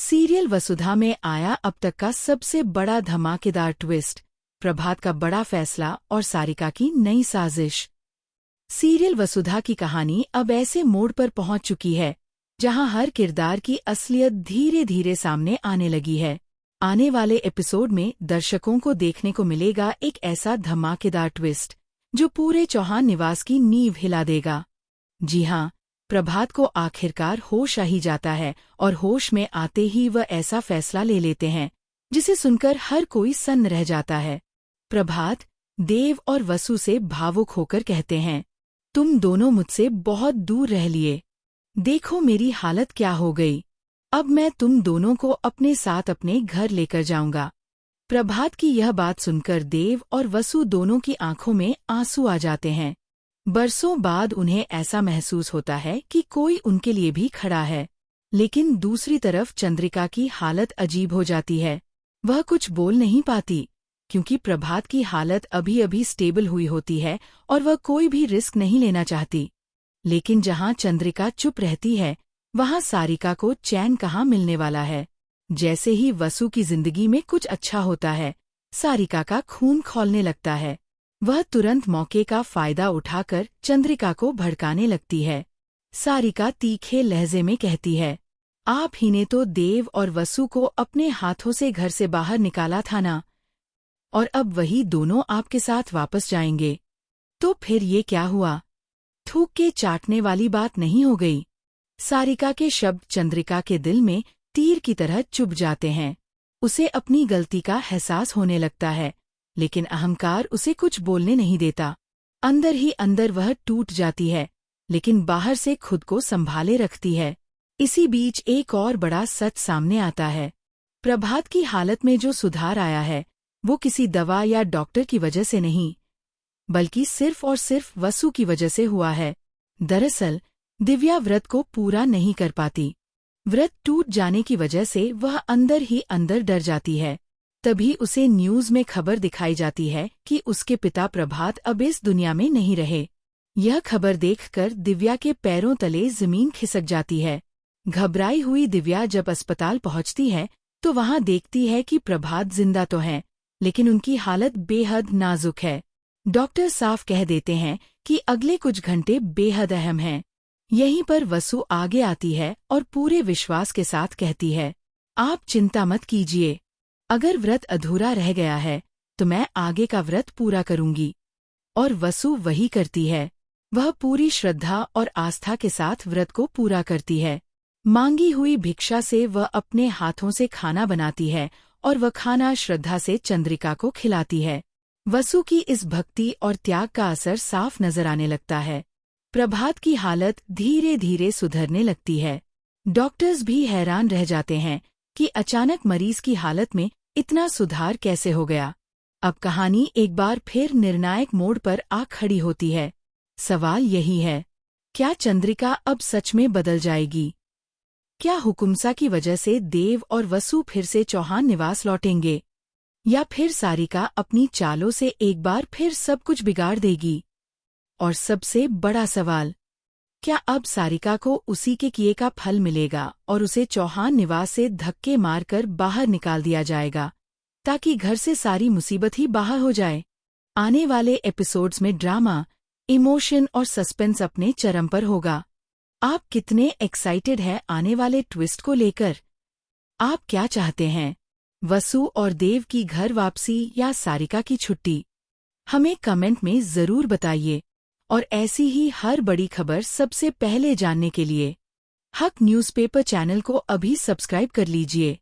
Serial वसुधा में आया अब तक का सबसे बड़ा धमाकेदार ट्विस्ट, प्रभात का बड़ा फैसला और सारिका की नई साजिश। सीरियल वसुधा की कहानी अब ऐसे मोड़ पर पहुंच चुकी है जहां हर किरदार की असलियत धीरे धीरे सामने आने लगी है। आने वाले एपिसोड में दर्शकों को देखने को मिलेगा एक ऐसा धमाकेदार ट्विस्ट जो पूरे चौहान निवास की नींव हिला देगा। जी हाँ, प्रभात को आखिरकार होश आ ही जाता है और होश में आते ही वह ऐसा फैसला ले लेते हैं जिसे सुनकर हर कोई सन्न रह जाता है। प्रभात देव और वसु से भावुक होकर कहते हैं, तुम दोनों मुझसे बहुत दूर रह लिए, देखो मेरी हालत क्या हो गई। अब मैं तुम दोनों को अपने साथ अपने घर लेकर जाऊंगा। प्रभात की यह बात सुनकर देव और वसु दोनों की आंखों में आंसू आ जाते हैं। बरसों बाद उन्हें ऐसा महसूस होता है कि कोई उनके लिए भी खड़ा है। लेकिन दूसरी तरफ चंद्रिका की हालत अजीब हो जाती है। वह कुछ बोल नहीं पाती क्योंकि प्रभात की हालत अभी अभी स्टेबल हुई होती है और वह कोई भी रिस्क नहीं लेना चाहती। लेकिन जहां चंद्रिका चुप रहती है वहां सारिका को चैन कहाँ मिलने वाला है। जैसे ही वसु की जिंदगी में कुछ अच्छा होता है, सारिका का खून खौलने लगता है। वह तुरंत मौके का फायदा उठाकर चंद्रिका को भड़काने लगती है। सारिका तीखे लहजे में कहती है, आप ही ने तो देव और वसु को अपने हाथों से घर से बाहर निकाला था ना, और अब वही दोनों आपके साथ वापस जाएंगे। तो फिर ये क्या हुआ? थूक के चाटने वाली बात नहीं हो गई। सारिका के शब्द चंद्रिका के दिल में तीर की तरह चुभ जाते हैं। उसे अपनी गलती का एहसास होने लगता है, लेकिन अहंकार उसे कुछ बोलने नहीं देता। अंदर ही अंदर वह टूट जाती है, लेकिन बाहर से खुद को संभाले रखती है। इसी बीच एक और बड़ा सच सामने आता है। प्रभात की हालत में जो सुधार आया है वो किसी दवा या डॉक्टर की वजह से नहीं, बल्कि सिर्फ और सिर्फ वसु की वजह से हुआ है। दरअसल दिव्या व्रत को पूरा नहीं कर पाती। व्रत टूट जाने की वजह से वह अंदर ही अंदर डर जाती है। तभी उसे न्यूज में खबर दिखाई जाती है कि उसके पिता प्रभात अब इस दुनिया में नहीं रहे। यह खबर देखकर दिव्या के पैरों तले जमीन खिसक जाती है। घबराई हुई दिव्या जब अस्पताल पहुंचती है तो वहां देखती है कि प्रभात जिंदा तो हैं, लेकिन उनकी हालत बेहद नाजुक है। डॉक्टर साफ कह देते हैं कि अगले कुछ घंटे बेहद अहम हैं। यहीं पर वसु आगे आती है और पूरे विश्वास के साथ कहती है, आप चिंता मत कीजिए, अगर व्रत अधूरा रह गया है तो मैं आगे का व्रत पूरा करूंगी। और वसु वही करती है। वह पूरी श्रद्धा और आस्था के साथ व्रत को पूरा करती है। मांगी हुई भिक्षा से वह अपने हाथों से खाना बनाती है और वह खाना श्रद्धा से चंद्रिका को खिलाती है। वसु की इस भक्ति और त्याग का असर साफ नजर आने लगता है। प्रभात की हालत धीरे धीरे सुधरने लगती है। डॉक्टर्स भी हैरान रह जाते हैं कि अचानक मरीज की हालत में इतना सुधार कैसे हो गया। अब कहानी एक बार फिर निर्णायक मोड़ पर आ खड़ी होती है। सवाल यही है, क्या चंद्रिका अब सच में बदल जाएगी? क्या हुकुमसा की वजह से देव और वसु फिर से चौहान निवास लौटेंगे, या फिर सारिका अपनी चालों से एक बार फिर सब कुछ बिगाड़ देगी? और सबसे बड़ा सवाल, क्या अब सारिका को उसी के किए का फल मिलेगा और उसे चौहान निवास से धक्के मारकर बाहर निकाल दिया जाएगा ताकि घर से सारी मुसीबत ही बाहर हो जाए? आने वाले एपिसोड्स में ड्रामा, इमोशन और सस्पेंस अपने चरम पर होगा। आप कितने एक्साइटेड हैं आने वाले ट्विस्ट को लेकर? आप क्या चाहते हैं, वसु और देव की घर वापसी या सारिका की छुट्टी? हमें कमेंट में जरूर बताइए। और ऐसी ही हर बड़ी खबर सबसे पहले जानने के लिए हक न्यूज़पेपर चैनल को अभी सब्सक्राइब कर लीजिए।